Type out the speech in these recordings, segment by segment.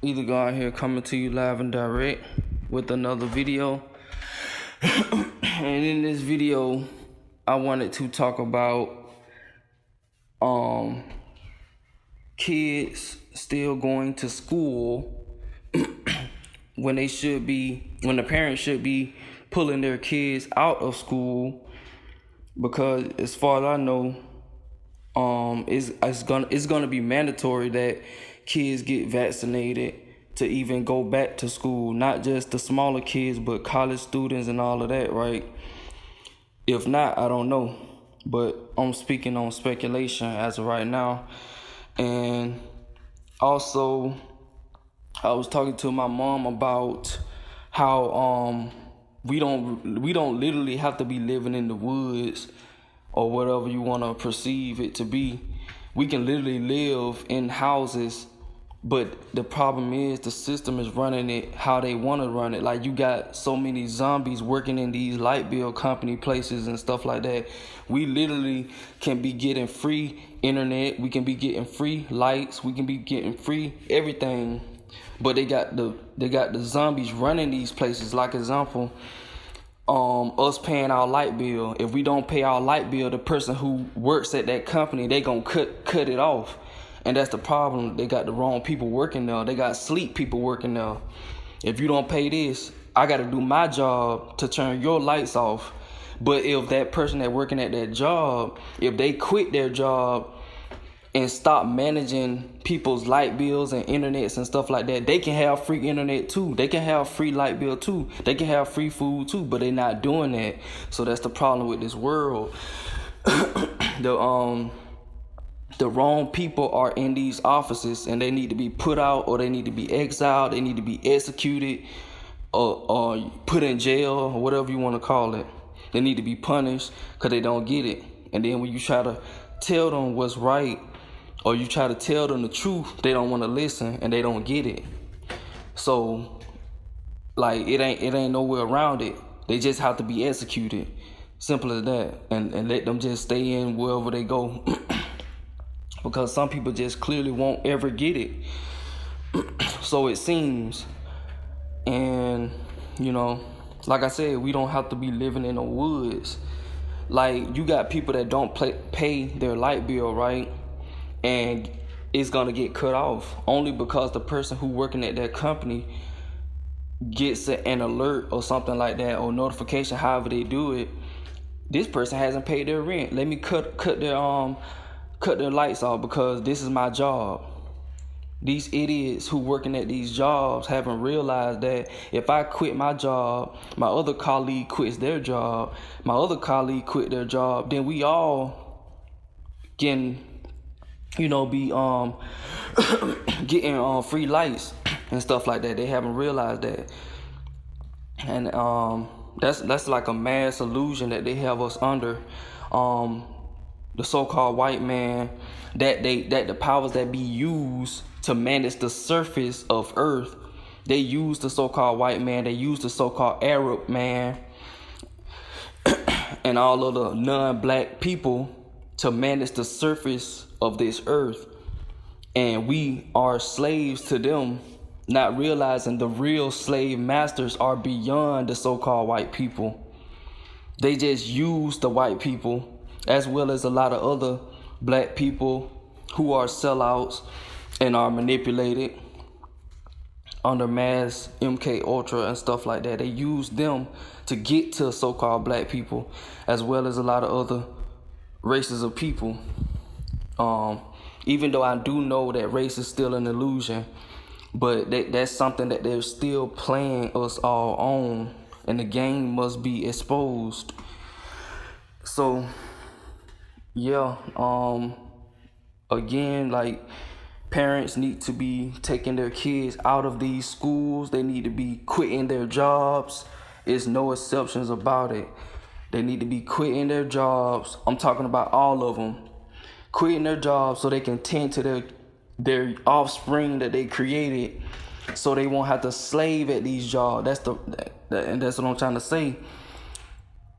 Either God here coming to you live and direct with another video. And in this video, I wanted to talk about kids still going to school when the parents should be pulling their kids out of school, because as far as I know, it's gonna be mandatory that kids get vaccinated to even go back to school. Not just the smaller kids, but college students and all of that, right? If not, I don't know, but I'm speaking on speculation as of right now. And also, I was talking to my mom about how we don't literally have to be living in the woods or whatever you want to perceive it to be. We can literally live in houses, but the problem is the system is running it how they want to run it. Like, you got so many zombies working in these light bill company places and stuff like that. We literally can be getting free internet, we can be getting free lights, we can be getting free everything, but they got the zombies running these places. Like example, us paying our light bill. If we don't pay our light bill, the person who works at that company, they gonna cut it off. And that's the problem. They got the wrong people working there. They got sleep people working there. If you don't pay this, I gotta do my job to turn your lights off. But if that person that working at that job, if they quit their job and stop managing people's light bills and internets and stuff like that, they can have free internet too. They can have free light bill too. They can have free food too, but they're not doing that. So that's the problem with this world. The wrong people are in these offices, and they need to be put out, or they need to be exiled. They need to be executed, or put in jail, or whatever you want to call it. They need to be punished because they don't get it. And then when you try to tell them what's right, or you try to tell them the truth, they don't want to listen and they don't get it. So, like, it ain't nowhere around it. They just have to be executed. Simple as that. And let them just stay in wherever they go. Because some people just clearly won't ever get it. So it seems. And, like I said, we don't have to be living in the woods. Like, you got people that don't pay their light bill, right? And it's gonna get cut off only because the person who working at that company gets an alert or something like that, or notification, however they do it. This person hasn't paid their rent. Let me cut their lights off because this is my job. These idiots who working at these jobs haven't realized that if I quit my job, my other colleague quits their job, my other colleague quit their job, then we all can, be getting free lights and stuff like that. They haven't realized that. And that's like a mass illusion that they have us under. The so-called white man, that the powers that be used to manage the surface of Earth, they use the so-called white man, they use the so-called Arab man, and all of the non-black people to manage the surface of this earth. And we are slaves to them, not realizing the real slave masters are beyond the so-called white people. They just use the white people, as well as a lot of other black people who are sellouts and are manipulated under mass MK Ultra and stuff like that. They use them to get to so-called black people, as well as a lot of other races of people. Even though I do know that race is still an illusion, but that's something that they're still playing us all on, and the game must be exposed. So, yeah, again, like, parents need to be taking their kids out of these schools. They need to be quitting their jobs. There's no exceptions about it. They need to be quitting their jobs. I'm talking about all of them. Quitting their jobs so they can tend to their offspring that they created, so they won't have to slave at these jobs. And that's what I'm trying to say.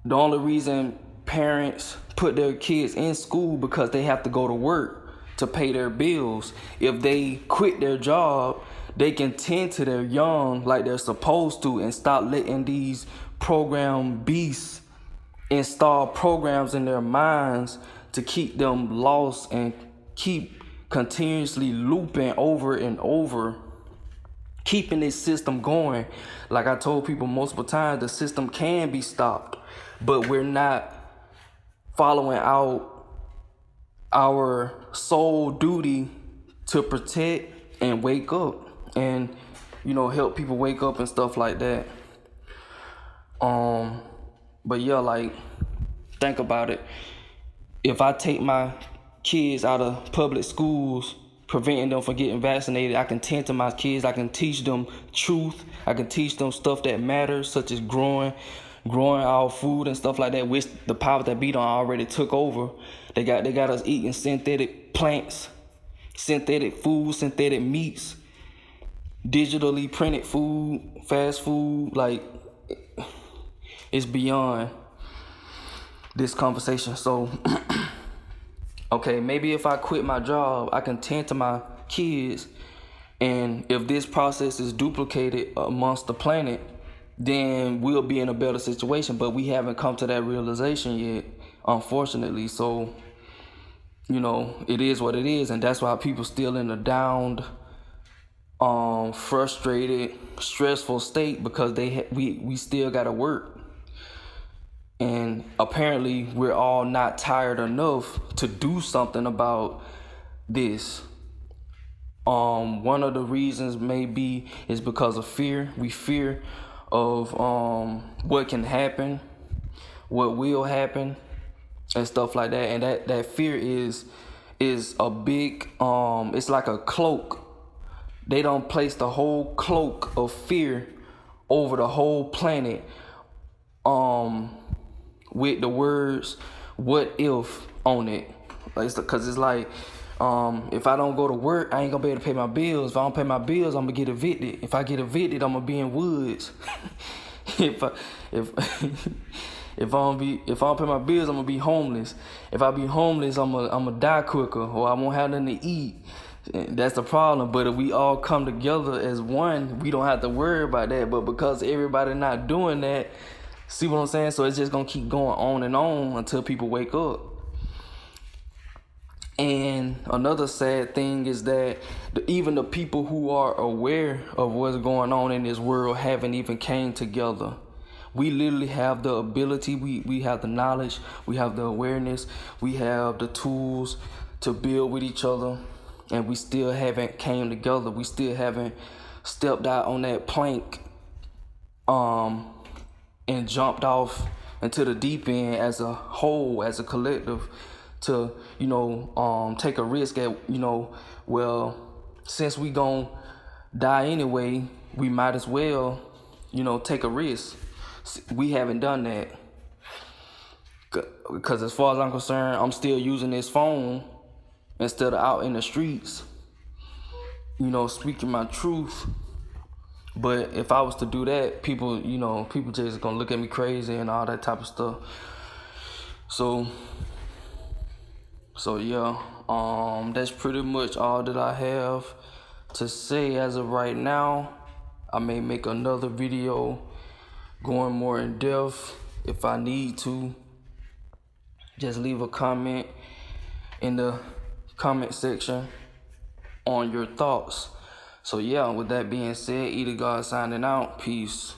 The only reason parents put their kids in school because they have to go to work to pay their bills. If they quit their job, they can tend to their young like they're supposed to and stop letting these program beasts install programs in their minds to keep them lost and keep continuously looping over and over, keeping this system going. Like I told people multiple times, the system can be stopped, but we're not following out our sole duty to protect and wake up and, help people wake up and stuff like that. But yeah, like, think about it. If I take my kids out of public schools, preventing them from getting vaccinated, I can tend to my kids. I can teach them truth. I can teach them stuff that matters, such as growing our food and stuff like that, which the power that be done already took over. They got us eating synthetic plants, synthetic food, synthetic meats, digitally printed food, fast food. Like, it's beyond this conversation. So, okay, maybe if I quit my job, I can tend to my kids. And if this process is duplicated amongst the planet, then we'll be in a better situation. But we haven't come to that realization yet, unfortunately. So, it is what it is. And that's why people still in a downed, frustrated, stressful state, because we still got to work. And apparently we're all not tired enough to do something about this. One of the reasons maybe is because of fear. We fear of what can happen, what will happen, and stuff like that. And that fear is a big, it's like a cloak. They don't place the whole cloak of fear over the whole planet, with the words "what if" on it. Because it's like, if I don't go to work, I ain't gonna be able to pay my bills. If I don't pay my bills, I'm gonna get evicted. If I get evicted, I'm gonna be in woods. if I don't pay my bills, I'm gonna be homeless. If I be homeless, I'm gonna die quicker, or I won't have nothing to eat. That's the problem. But if we all come together as one, we don't have to worry about that. But because everybody not doing that, see what I'm saying? So it's just gonna keep going on and on until people wake up. And another sad thing is that even the people who are aware of what's going on in this world haven't even came together. We literally have the ability, we have the knowledge, we have the awareness, we have the tools to build with each other, and we still haven't came together. We still haven't stepped out on that plank and jumped off into the deep end as a whole, as a collective, to take a risk at, well, since we gon' die anyway, we might as well take a risk. We haven't done that, because as far as I'm concerned, I'm still using this phone instead of out in the streets, speaking my truth. But if I was to do that, people just gonna look at me crazy and all that type of stuff. So yeah, that's pretty much all that I have to say as of right now. I may make another video going more in depth if I need to. Just leave a comment in the comment section on your thoughts. So yeah, with that being said, Eater God signing out. Peace.